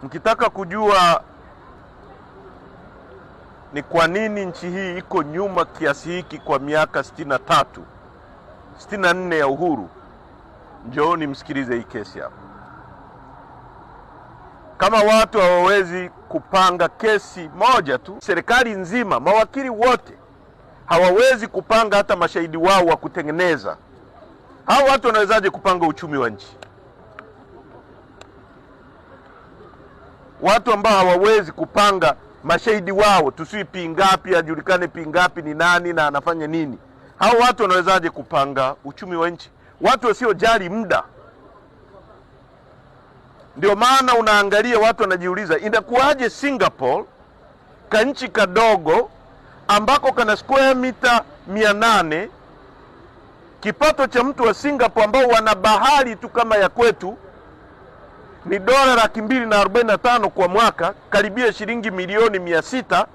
Mkitaka kujua ni kwa nini nchi hii iko nyuma kiasi hiki kwa miaka 63, 64 ya uhuru, njooni msikilize hii kesi hapa. Kama watu hawawezi kupanga kesi moja tu, serikali nzima, mawakili wote hawawezi kupanga hata mashahidi wao wa kutengeneza, hao watu wanawezaje kupanga uchumi wa nchi? Watu ambao hawawezi kupanga mashahidi wao, tusui pingapi, ajulikane pingapi ni nani na anafanya nini, hao watu wanawezaje kupanga uchumi wa nchi? Watu wasiojali muda. Ndio maana unaangalia watu wanajiuliza, inakuwaje Singapore, kanchi kadogo ambako kana square mita 800, kipato cha mtu wa Singapore ambao wana bahari tu kama ya kwetu ni $245 kwa mwaka, karibia shilingi milioni 600.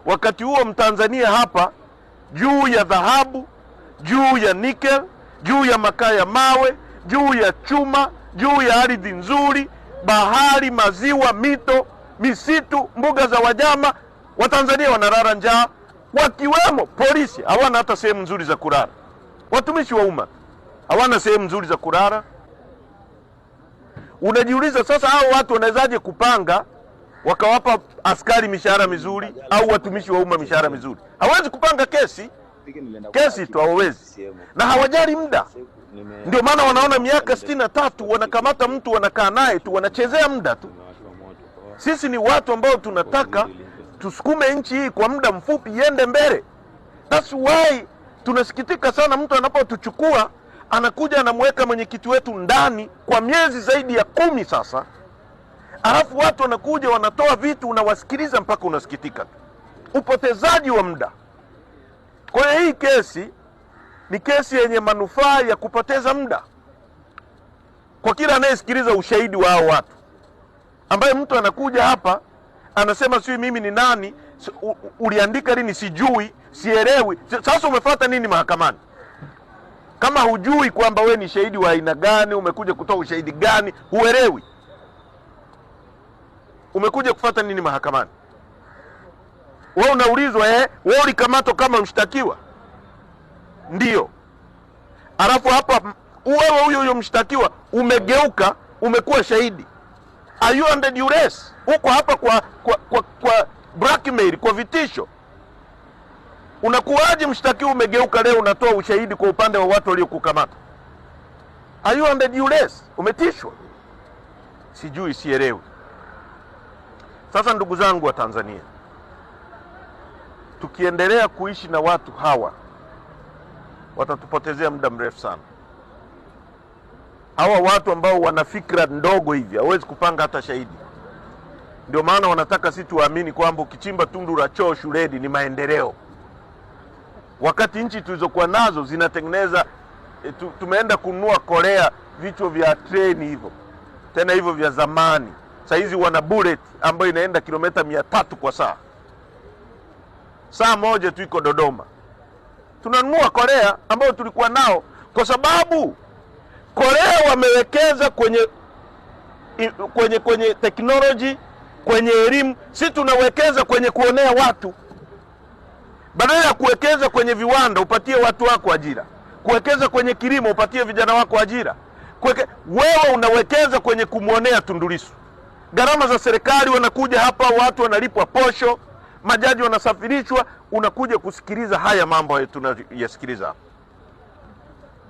Wakati huo Mtanzania hapa juu ya dhahabu, juu ya nickel, juu ya makaa ya mawe, juu ya chuma, juu ya ardhi nzuri, bahari, maziwa, mito, misitu, mbuga za wanyama, Watanzania wanalala njaa, wakiwemo polisi hawana hata sehemu nzuri za kulala. Watumishi wa umma hawana sehemu nzuri za kulala. Unajiuliza sasa hao watu wanawezaje kupanga wakawapa askari mishahara mizuri au watumishi wa umma mishahara mizuri? Hawezi kupanga kesi tu hawawezi, na hawajali muda. Ndio maana wanaona miaka 63 wanakamata mtu wanakaa naye tu, wanachezea muda tu. Sisi ni watu ambao tunataka tusukume nchi hii kwa muda mfupi iende mbele. That's why tunasikitika sana mtu anapotuchukua anakuja anamweka mwenyekiti wetu ndani kwa miezi zaidi ya 10 sasa. Alafu watu wanakuja wanatoa vitu, unawasikiliza mpaka unasikitika tu. Upotezaji wa muda. Kwa hiyo hii kesi ni kesi yenye manufaa ya kupoteza muda kwa kila anayesikiliza ushahidi wa hao watu, ambaye mtu anakuja hapa anasema sio mimi ni nani, uliandika lini, sijui, sielewi. Sasa umefuata nini mahakamani? Kama hujui kwamba we ni shahidi wa aina gani, umekuja kutoa ushahidi gani, huelewi, umekuja kufuata nini mahakamani? Wewe unaulizwa wewe ulikamatwa kama mshtakiwa? Ndio. Alafu hapa wewe huyo mshtakiwa umegeuka, umekuwa shahidi. Are you under duress? Uko hapa kwa blackmail, kwa vitisho. Unakuwaje mshtakiwa umegeuka leo unatoa ushahidi kwa upande wa watu waliokukamata? Are you under duress? Umetishwa? Sijui, sielewi. Sasa ndugu zangu wa Tanzania, tukiendelea kuishi na watu hawa watatupotezea muda mrefu sana. Hawa watu ambao wana fikra ndogo hivi hawezi kupanga hata shahidi. Ndio maana wanataka sisi tuamini kwamba ukichimba tundu la choo shuleni ni maendeleo, wakati nchi tulizokuwa nazo zinatengeneza tumeenda kununua Korea vichwa vya treni hivyo, tena hivyo vya zamani. Sasa hizi wana bullet ambayo inaenda kilomita 300 kwa saa. Saa moja tu iko Dodoma. Tunanunua Korea ambao tulikuwa nao kwa sababu Korea wamewekeza kwenye technology, kwenye elimu. Sisi tunawekeza kwenye kuonea watu. Badala ya kuwekeza kwenye viwanda upatie watu wako ajira, kuwekeza kwenye kilimo upatie vijana wako ajira, wewe unawekeza kwenye kumuonea Tundu Lissu. Gharama za serikali, wanakuja hapa watu wanalipwa posho, majaji wanasafirishwa, unakuja kusikiliza haya mambo hayo tunayasikiliza hapa.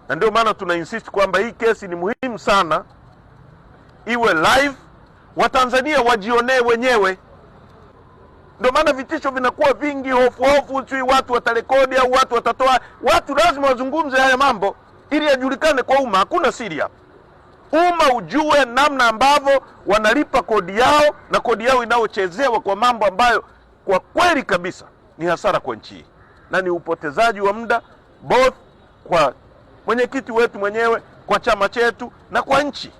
Na ndio maana tuna insist kwamba hii kesi ni muhimu sana iwe live, Watanzania wajionee wenyewe. Ndio maana vitisho vinakuwa vingi, hofu, sio watu watarekodi au watu watatoa. Watu lazima wazungumze haya mambo ili yajulikane kwa umma. Hakuna siri hapa. Umma ujue namna ambavyo wanalipa kodi yao na kodi yao inaochezewa kwa mambo ambayo kwa kweli kabisa ni hasara kwa nchi hii na ni upotezaji wa muda, both kwa mwenyekiti wetu mwenyewe, kwa chama chetu na kwa nchi.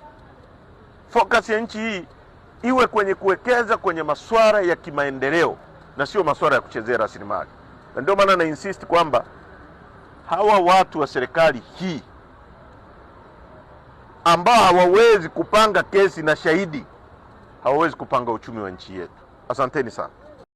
Focus ya nchi hii iwe kwenye kuwekeza kwenye masuala ya kimaendeleo na sio masuala ya kuchezea rasilimali. Na ndio maana na insist kwamba hawa watu wa serikali hii ambao hawawezi kupanga kesi na shahidi, hawawezi kupanga uchumi wa nchi yetu. Asanteni sana.